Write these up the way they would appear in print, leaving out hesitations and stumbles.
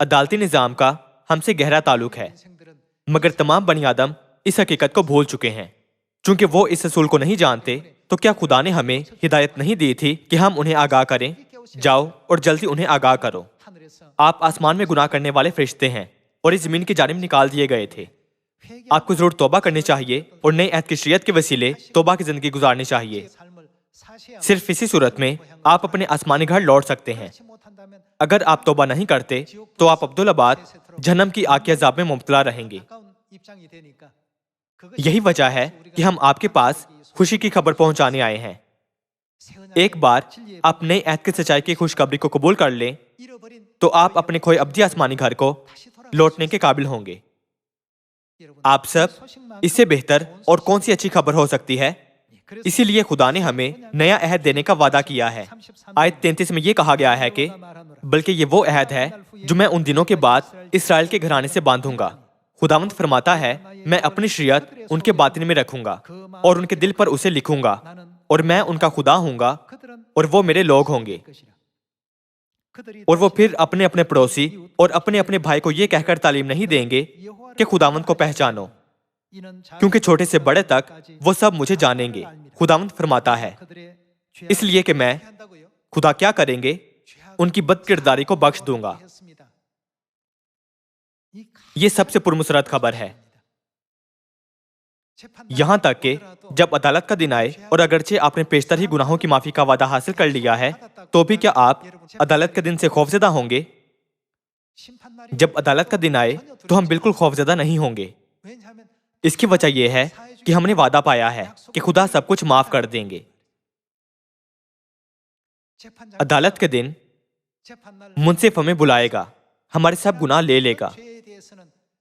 عدالتی نظام کا ہم سے گہرا تعلق ہے، مگر تمام بنی آدم اس حقیقت کو بھول چکے ہیں۔ چونکہ وہ اس اصول کو نہیں جانتے، تو کیا خدا نے ہمیں ہدایت نہیں دی تھی کہ ہم انہیں آگاہ کریں؟ جاؤ اور جلدی انہیں آگاہ کرو۔ آپ آسمان میں گناہ کرنے والے فرشتے ہیں اور اس زمین کی جانب نکال دیے گئے تھے۔ آپ کو ضرور توبہ کرنی چاہیے اور نئے عہد کی شریعت کے وسیلے توبہ کی زندگی گزارنی چاہیے۔ صرف اسی صورت میں آپ اپنے آسمانی گھر لوٹ سکتے ہیں۔ اگر آپ توبہ نہیں کرتے تو آپ عبدالآباد جہنم کی آگ کے عذاب میں مبتلا رہیں گے۔ یہی وجہ ہے کہ ہم آپ کے پاس خوشی کی خبر پہنچانے آئے ہیں۔ ایک بار آپ نئے عہد کی سچائی کی خوشخبری کو قبول کر لیں تو آپ اپنے کھوئے ابدی آسمانی گھر کو لوٹنے کے قابل ہوں گے۔ آپ سب اس سے بہتر اور کون سی اچھی خبر ہو سکتی ہے؟ اسی لیے خدا نے ہمیں نیا عہد دینے کا وعدہ کیا ہے۔ آیت 33 میں یہ کہا گیا ہے کہ بلکہ یہ وہ عہد ہے جو میں ان دنوں کے بعد اسرائیل کے گھرانے سے باندھوں گا۔ خداوند فرماتا ہے، میں اپنی شریعت ان کے باطن میں رکھوں گا اور ان کے دل پر اسے لکھوں گا، اور میں ان کا خدا ہوں گا اور وہ میرے لوگ ہوں گے۔ اور وہ پھر اپنے اپنے پڑوسی اور اپنے اپنے بھائی کو یہ کہہ کر تعلیم نہیں دیں گے کہ خداوند کو پہچانو، کیونکہ چھوٹے سے بڑے تک وہ سب مجھے جانیں گے، خداوند فرماتا ہے۔ اس لیے کہ میں خدا کیا کریں گے؟ ان کی بد کرداری کو بخش دوں گا۔ یہ سب سے پرمسرت خبر ہے۔ یہاں تک کہ جب عدالت کا دن آئے اور اگرچہ آپ نے پیشتر ہی گناہوں کی معافی کا وعدہ حاصل کر لیا ہے، تو بھی کیا آپ عدالت کے دن سے خوفزدہ ہوں گے؟ جب عدالت کا دن آئے تو ہم بالکل خوفزدہ نہیں ہوں گے۔ اس کی وجہ یہ ہے کہ ہم نے وعدہ پایا ہے کہ خدا سب کچھ معاف کر دیں گے۔ عدالت کے دن منصف ہمیں بلائے گا، ہمارے سب گناہ لے لے گا،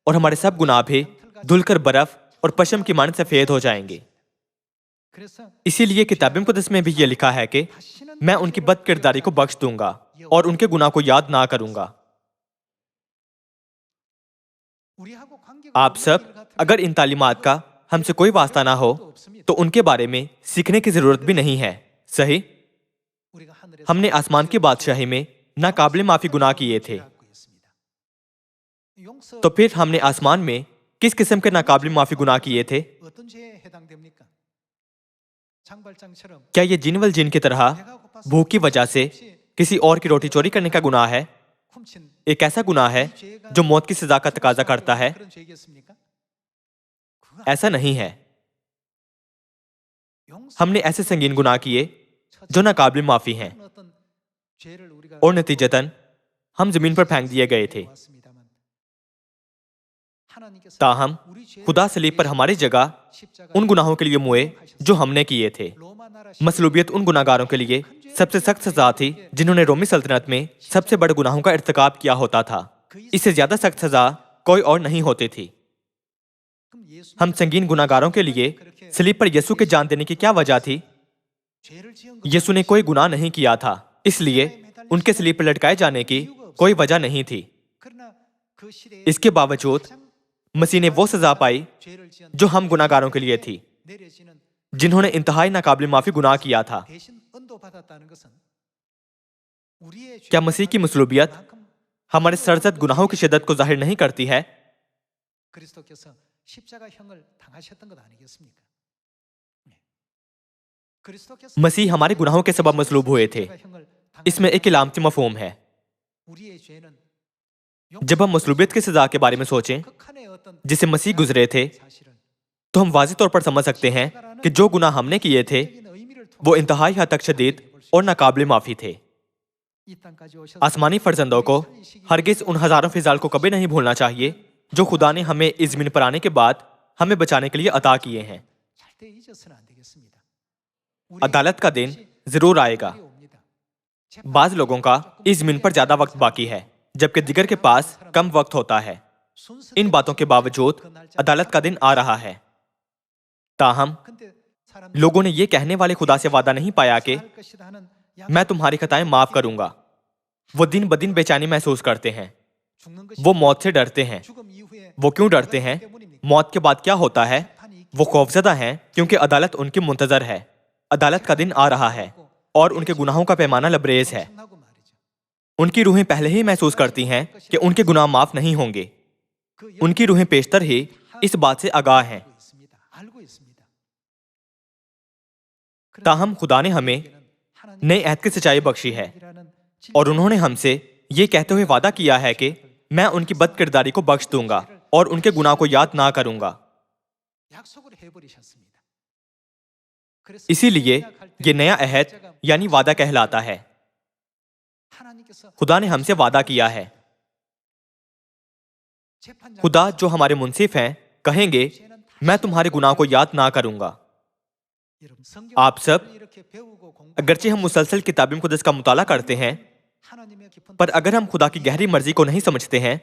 اور ہمارے سب گناہ بھی دھل کر برف اور پشم کی مانند سفید ہو جائیں گے۔ اسی لیے کتاب مقدس میں بھی یہ لکھا ہے کہ میں ان کی بد کرداری کو بخش دوں گا اور ان کے گناہ کو یاد نہ کروں گا۔ آپ سب اگر ان تعلیمات کا ہم سے کوئی واسطہ نہ ہو تو ان کے بارے میں سیکھنے کی ضرورت بھی نہیں ہے، صحیح؟ ہم نے آسمان کی بادشاہی میں ناقابل معافی گناہ کیے تھے، تو پھر ہم نے آسمان میں کس قسم کے ناقابل معافی گناہ کیے تھے؟ کیا یہ جن والجن کی طرح بھوک کی وجہ سے کسی اور کی روٹی چوری کرنے کا گناہ ہے؟ ایک ایسا گناہ ہے جو موت کی سزا کا تقاضا کرتا ہے؟ ایسا نہیں ہے۔ ہم نے ایسے سنگین گناہ کیے جو ناقابل معافی ہیں، اور نتیجتاً ہم زمین پر پھینک دیے گئے تھے۔ تاہم خدا صلیب پر ہماری جگہ ان گناہوں کے لیے موئے جو ہم نے کیے تھے۔ مصلوبیت ان گناہگاروں کے لیے سب سے سخت سزا تھی جنہوں نے رومی سلطنت میں سب سے بڑے گناہوں کا ارتکاب کیا ہوتا تھا۔ اس سے زیادہ سخت سزا کوئی اور نہیں ہوتی تھی۔ ہم سنگین گناہگاروں کے لیے صلیب پر یسوع کے جان دینے کی کیا وجہ تھی؟ یسوع نے کوئی گناہ نہیں کیا تھا، اس لیے ان کے صلیب پر لٹکائے جانے کی کوئی وجہ نہیں تھی۔ اس کے باوجود مسیح نے وہ سزا پائی جو ہم گناہگاروں کے لیے تھی، جنہوں نے انتہائی ناقابل معافی گناہ کیا تھا۔ کیا مسیح کی مصلوبیت ہمارے سرزد گناہوں کی شدت کو ظاہر نہیں کرتی ہے؟ مسیح ہمارے گناہوں کے سبب مصلوب ہوئے تھے۔ اس میں ایک علامتی مفہوم ہے۔ جب ہم مصلوبیت کی سزا کے بارے میں سوچیں جسے مسیح گزرے تھے، تو ہم واضح طور پر سمجھ سکتے ہیں کہ جو گناہ ہم نے کیے تھے وہ انتہائی حد تک شدید اور ناقابل معافی تھے۔ آسمانی فرزندوں کو ہرگز ان ہزاروں فضائل کو کبھی نہیں بھولنا چاہیے جو خدا نے ہمیں اس زمین پر آنے کے بعد ہمیں بچانے کے لیے عطا کیے ہیں۔ عدالت کا دن ضرور آئے گا۔ بعض لوگوں کا اس زمین پر زیادہ وقت باقی ہے، جبکہ دیگر کے پاس کم وقت ہوتا ہے۔ ان باتوں کے باوجود عدالت کا دن آ رہا ہے۔ تاہم لوگوں نے یہ کہنے والے خدا سے وعدہ نہیں پایا کہ میں تمہاری خطائیں معاف کروں گا۔ وہ دن بدن بے چینی محسوس کرتے ہیں، وہ موت سے ڈرتے ہیں۔ وہ کیوں ڈرتے ہیں؟ موت کے بعد کیا ہوتا ہے؟ وہ خوفزدہ ہیں کیونکہ عدالت ان کی منتظر ہے۔ عدالت کا دن آ رہا ہے اور ان کے گناہوں کا پیمانہ لبریز ہے۔ ان کی روحیں پہلے ہی محسوس کرتی ہیں کہ ان کے گناہ معاف نہیں ہوں گے. ان کی روحیں پیشتر ہی اس بات سے آگاہ ہیں. تاہم خدا نے ہمیں نئے عہد کی سچائی بخشی ہے اور انہوں نے ہم سے یہ کہتے ہوئے وعدہ کیا ہے کہ میں ان کی بد کرداری کو بخش دوں گا اور ان کے گناہ کو یاد نہ کروں گا. اسی لیے یہ نیا عہد یعنی وعدہ کہلاتا ہے. خدا نے ہم سے وعدہ کیا ہے. خدا جو ہمارے منصف ہیں کہیں گے میں تمہارے گناہ کو یاد نہ کروں گا. آپ سب اگرچہ ہم مسلسل کتاب مقدس کا مطالعہ کرتے ہیں پر اگر ہم خدا کی گہری مرضی کو نہیں سمجھتے ہیں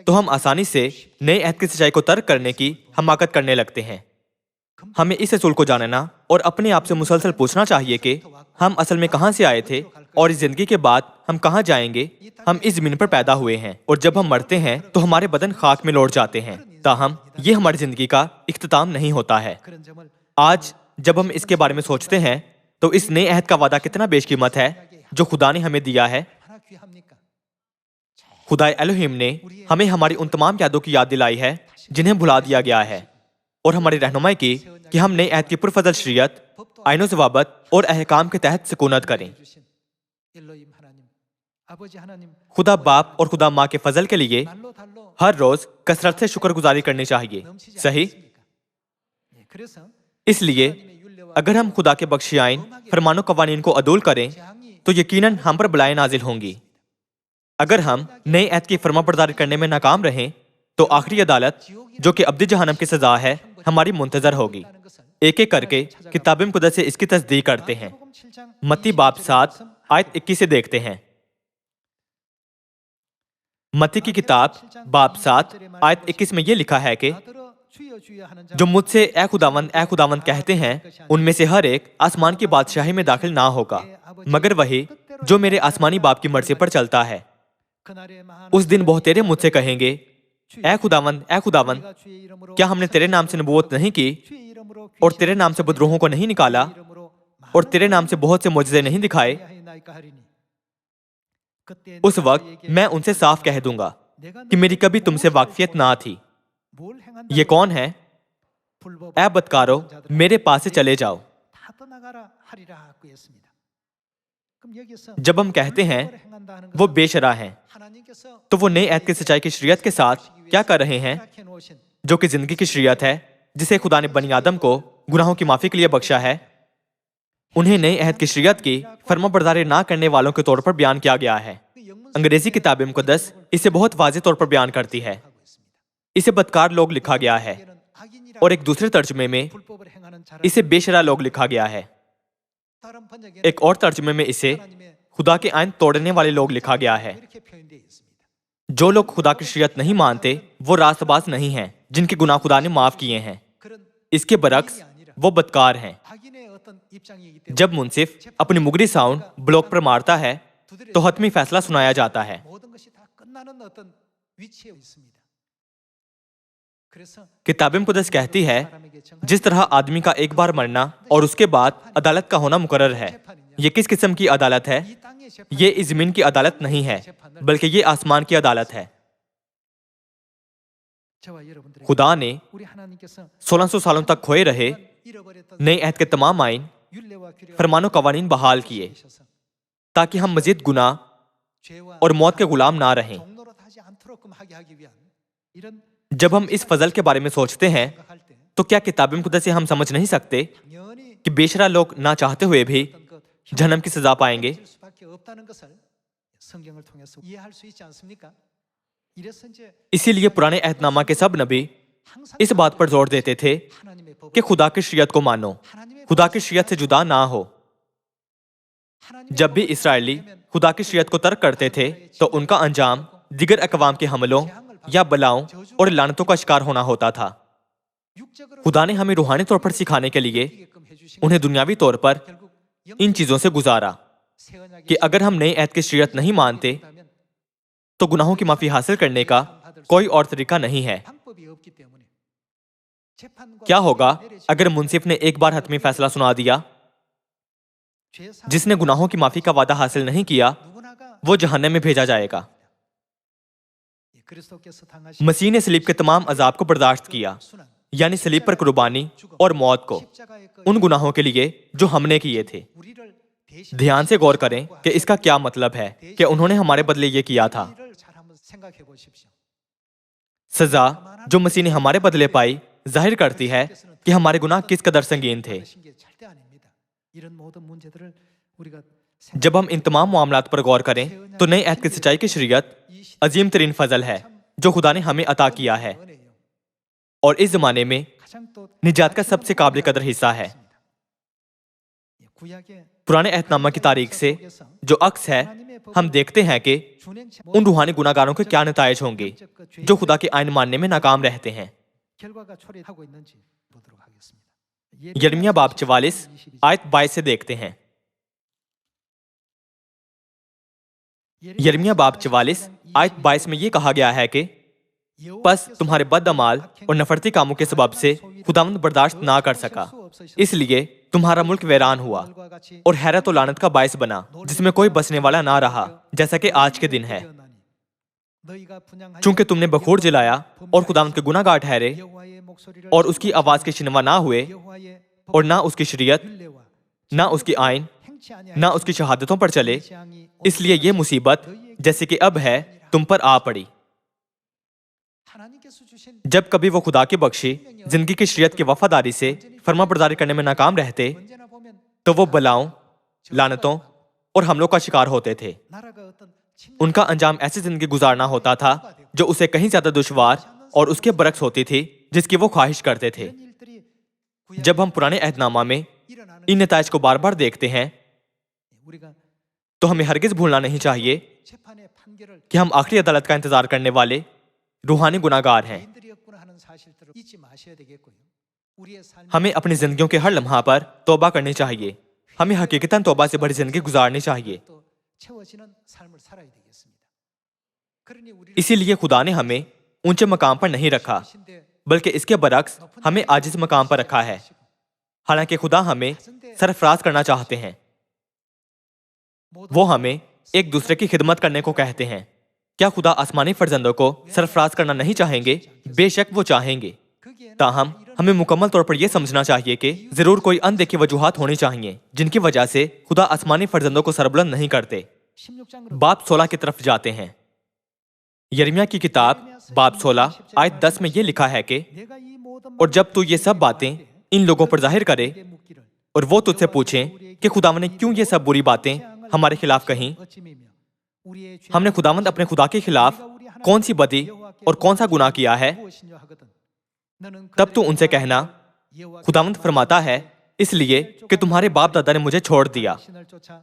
تو ہم آسانی سے نئے عہد کی سچائی کو ترک کرنے کی حماقت کرنے لگتے ہیں. ہمیں اس اصول کو جاننا اور اپنے آپ سے مسلسل پوچھنا چاہیے کہ ہم اصل میں کہاں سے آئے تھے اور اس زندگی کے بعد ہم کہاں جائیں گے. ہم اس زمین پر پیدا ہوئے ہیں اور جب ہم مرتے ہیں تو ہمارے بدن خاک میں لوٹ جاتے ہیں. تاہم یہ ہماری زندگی کا اختتام نہیں ہوتا ہے. آج جب ہم اس کے بارے میں سوچتے ہیں تو اس نئے عہد کا وعدہ کتنا بیش قیمت ہے جو خدا نے ہمیں دیا ہے. خدا الہیم نے ہمیں ہماری ان تمام یادوں کی یاد دلائی ہے جنہیں بھلا دیا گیا ہے اور ہماری رہنمائی کی کہ ہم نئے عہد کی پرفضل شریعت، آئین و ضوابط اور احکام کے تحت سکونت کریں. خدا باپ اور خدا ماں کے فضل کے لیے ہر روز کثرت سے شکر گزاری کرنی چاہیے. صحیح؟ اس لیے اگر ہم خدا کے بخشی آئین، فرمان و قوانین کو عدول کریں تو یقیناً ہم پر بلائیں نازل ہوں گی. اگر ہم نئے عہد کی فرما برداری کرنے میں ناکام رہیں تو آخری عدالت جو کہ ابدی جہنم کی سزا ہے ہماری منتظر ہوگی. ایک ایک کر کے کتاب مقدس سے اس کی تصدیق کرتے ہیں. متی باب 7 آیت 21 سے دیکھتے ہیں. متی کی کتاب باب 7 آیت 21 میں یہ لکھا ہے کہ جو مجھ سے اے خداوند کہتے ہیں ان میں سے ہر ایک آسمان کی بادشاہی میں داخل نہ ہوگا مگر وہی جو میرے آسمانی باپ کی مرضی پر چلتا ہے. اس دن بہتیرے مجھ سے کہیں گے اے خداوند کیا ہم نے تیرے نام سے نبوت نہیں کی اور تیرے نام سے بدروہوں کو نہیں نکالا اور تیرے نام سے بہت سے معجزے نہیں دکھائے. اس وقت میں ان سے صاف کہہ دوں گا کہ میری کبھی تم سے واقفیت نہ تھی. یہ کون ہے؟ اے بدکارو میرے پاس سے چلے جاؤ. جب ہم کہتے ہیں وہ بے شرع ہیں تو وہ نئے عہد کی سچائی کی شریعت کے ساتھ کیا کر رہے ہیں جو کہ زندگی کی شریعت ہے جسے خدا نے بنی آدم کو گناہوں کی معافی کے لیے بخشا ہے. انہیں نئے عہد کی شریعت کی فرما برداری نہ کرنے والوں کے طور پر بیان کیا گیا ہے. انگریزی کتاب مقدس اسے بہت واضح طور پر بیان کرتی ہے. اسے بدکار لوگ لکھا گیا ہے اور ایک دوسرے ترجمے میں اسے بے شرع لوگ لکھا گیا ہے. ایک اور ترجمے میں اسے خدا کے آئین توڑنے والے لوگ لکھا گیا ہے. جو لوگ خدا کی شریعت نہیں مانتے وہ راست باز نہیں ہیں جن کے گناہ خدا نے معاف کیے ہیں. اس کے برعکس وہ بدکار ہیں. جب منصف اپنی مگری ساؤنڈ بلوک پر مارتا ہے تو حتمی فیصلہ سنایا جاتا ہے. کتاب مقدس کہتی ہے جس طرح آدمی کا ایک بار مرنا اور اس کے بعد عدالت کا ہونا مقرر ہے. یہ کس قسم کی عدالت ہے؟ یہ اس زمین کی عدالت نہیں ہے بلکہ یہ آسمان کی عدالت ہے. خدا نے 1600 سالوں تک کھوئے رہے نئے عہد کے تمام آئین، فرمان و قوانین بحال کیے تاکہ ہم مزید گناہ اور موت کے غلام نہ رہیں. جب ہم اس فضل کے بارے میں سوچتے ہیں تو کیا کتاب مقدس سے ہم سمجھ نہیں سکتے کہ بے شرع لوگ نہ چاہتے ہوئے بھی جہنم کی سزا پائیں گے؟ اسی لیے پرانے عہد نامہ کے سب نبی اس بات پر زور دیتے تھے کہ خدا کی شریعت کو مانو، خدا کی شریعت سے جدا نہ ہو. جب بھی اسرائیلی خدا کی شریعت کو ترک کرتے تھے تو ان کا انجام دیگر اقوام کے حملوں یا بلاؤں اور لعنتوں کا شکار ہونا ہوتا تھا. خدا نے ہمیں روحانی طور پر سکھانے کے لیے انہیں دنیاوی طور پر ان چیزوں سے گزارا کہ اگر ہم نئے عہد کی شریعت نہیں مانتے تو گناہوں کی معافی حاصل کرنے کا کوئی اور طریقہ نہیں ہے. کیا ہوگا اگر منصف نے ایک بار حتمی فیصلہ سنا دیا؟ جس نے گناہوں کی معافی کا وعدہ حاصل نہیں کیا وہ جہنم میں بھیجا جائے گا۔ مسیح نے صلیب کے تمام عذاب کو برداشت کیا، یعنی صلیب پر قربانی اور موت کو، ان گناہوں کے لیے جو ہم نے کیے تھے۔ دھیان سے غور کریں کہ اس کا کیا مطلب ہے کہ انہوں نے ہمارے بدلے یہ کیا تھا۔ سزا جو مسیح نے ہمارے بدلے پائی ظاہر کرتی ہے کہ ہمارے گناہ کس قدر سنگین تھے۔ جب ہم ان تمام معاملات پر غور کریں تو نئے عہد کی سچائی کی شریعت عظیم ترین فضل ہے جو خدا نے ہمیں عطا کیا ہے، اور اس زمانے میں نجات کا سب سے قابل قدر حصہ ہے۔ پرانے عہد نامہ کی تاریخ سے جو عکس ہے، ہم دیکھتے ہیں کہ ان روحانی گناہ گاروں کے کیا نتائج ہوں گے جو خدا کے آئین ماننے میں ناکام رہتے ہیں۔ یرمیہ باب 44 آیت 22 سے دیکھتے ہیں۔ یرمیہ باب 44 آیت 22 میں یہ کہا گیا ہے کہ پس تمہارے بد اعمال اور نفرتی کاموں کے سبب سے خداوند برداشت نہ کر سکا، اس لیے تمہارا ملک ویران ہوا اور حیرت و لعنت کا باعث بنا، جس میں کوئی بسنے والا نہ رہا، جیسا کہ آج کے دن ہے۔ چونکہ تم نے بخور جلایا اور خداوند کے گناہ گار ٹھہرے اور اس کی آواز کے شنوا نہ ہوئے، اور نہ اس کی شریعت، نہ اس کی آئین، نہ اس کی شہادتوں پر چلے، اس لیے یہ مصیبت جیسے کہ اب ہے تم پر آ پڑی۔ جب کبھی وہ خدا کی بخشی زندگی کی شریعت کی وفاداری سے فرما برداری کرنے میں ناکام رہتے تو وہ بلاؤں، لعنتوں اور حملوں کا شکار ہوتے تھے۔ ان کا انجام ایسی زندگی گزارنا ہوتا تھا جو اسے کہیں زیادہ دشوار اور اس کے برعکس ہوتی تھی جس کی وہ خواہش کرتے تھے۔ جب ہم پرانے عہد نامہ میں ان نتائج کو بار بار دیکھتے ہیں تو ہمیں ہرگز بھولنا نہیں چاہیے کہ ہم آخری عدالت کا انتظار کرنے والے روحانی گناہ گار ہیں۔ ہمیں اپنی زندگیوں کے ہر لمحہ پر توبہ کرنی چاہیے، ہمیں حقیقتاً توبہ سے بھری زندگی گزارنی چاہیے۔ اسی لیے خدا نے ہمیں اونچے مقام پر نہیں رکھا، بلکہ اس کے برعکس ہمیں عاجز مقام پر رکھا ہے۔ حالانکہ خدا ہمیں سرفراز کرنا چاہتے ہیں، وہ ہمیں ایک دوسرے کی خدمت کرنے کو کہتے ہیں۔ کیا خدا آسمانی فرزندوں کو سرفراز کرنا نہیں چاہیں گے؟ بے شک وہ چاہیں گے، تاہم ہمیں مکمل طور پر یہ سمجھنا چاہیے کہ ضرور کوئی اندیکھی وجوہات ہونی چاہیے جن کی وجہ سے خدا آسمانی فرزندوں کو سربلند نہیں کرتے۔ باب 16 کی طرف جاتے ہیں۔ یرمیہ کی کتاب باب 16 آیت 10 میں یہ لکھا ہے کہ اور جب تو یہ سب باتیں ان لوگوں پر ظاہر کرے اور وہ تجھ سے پوچھیں کہ خداوند نے کیوں یہ سب بری باتیں ہمارے خلاف کہیں، ہم نے خداوند اپنے خدا کے خلاف کون سی بدی اور کون سا گناہ کیا ہے، تب تو ان سے کہنا خداوند فرماتا ہے اس لیے کہ تمہارے باپ دادا نے مجھے چھوڑ دیا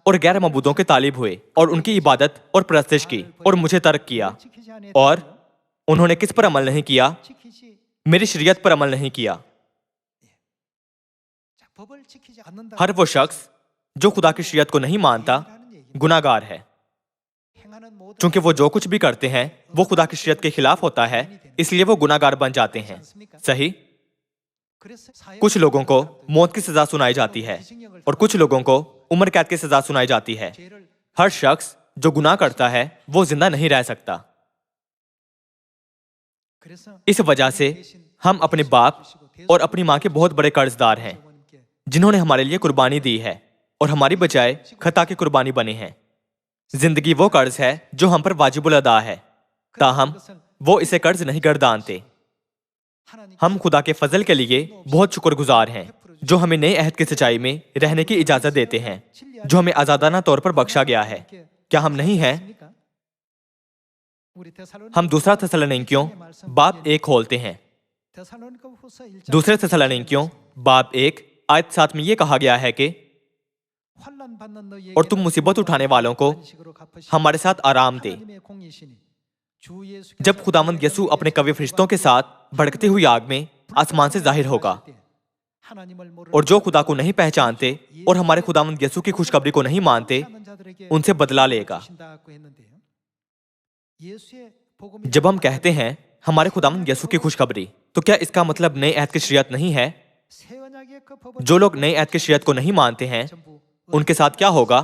اور غیر معبودوں کے طالب ہوئے اور ان کی عبادت اور پرستش کی اور مجھے ترک کیا، اور انہوں نے کس پر عمل نہیں کیا؟ میری شریعت پر عمل نہیں کیا۔ ہر وہ شخص جو خدا کی شریعت کو نہیں مانتا گناہ گار ہے، چونکہ وہ جو کچھ بھی کرتے ہیں وہ خدا کی شریعت کے خلاف ہوتا ہے، اس لیے وہ گناہ گار بن جاتے ہیں۔ صحیح؟ کچھ لوگوں کو موت کی سزا سنائی جاتی ہے اور کچھ لوگوں کو عمر قید کی سزا سنائی جاتی ہے۔ ہر شخص جو گناہ کرتا ہے وہ زندہ نہیں رہ سکتا۔ اس وجہ سے ہم اپنے باپ اور اپنی ماں کے بہت بڑے قرض دار ہیں جنہوں نے ہمارے لیے قربانی دی ہے اور ہماری بجائے خطا کی قربانی بنے ہیں۔ زندگی وہ قرض ہے جو ہم پر واجب الادا ہے، تاہم وہ اسے قرض نہیں گردانتے۔ ہم خدا کے فضل کے لیے بہت شکر گزار ہیں جو ہمیں نئے عہد کی سچائی میں رہنے کی اجازت دیتے ہیں، جو ہمیں آزادانہ طور پر بخشا گیا ہے۔ کیا ہم نہیں ہیں؟ ہم دوسرا تھسلنیکیوں باب 1 کھولتے ہیں۔ دوسرے تھسلنیکیوں باب 1 آیت 7 میں یہ کہا گیا ہے کہ اور تم مصیبت اٹھانے والوں کو ہمارے ساتھ آرام دے، جب خداوند یسوع اپنے قوی فرشتوں کے ساتھ بھڑکتی ہوئی آگ میں آسمان سے ظاہر ہوگا، اور جو خدا کو نہیں پہچانتے اور ہمارے خداوند یسوع کی خوشخبری کو نہیں مانتے ان سے بدلہ لے گا۔ جب ہم کہتے ہیں ہمارے خداوند یسوع کی خوشخبری تو کیا اس کا مطلب نئے عہد کی شریعت نہیں ہے؟ جو لوگ نئے عہد کی شریعت کو نہیں مانتے ہیں ان کے ساتھ کیا ہوگا؟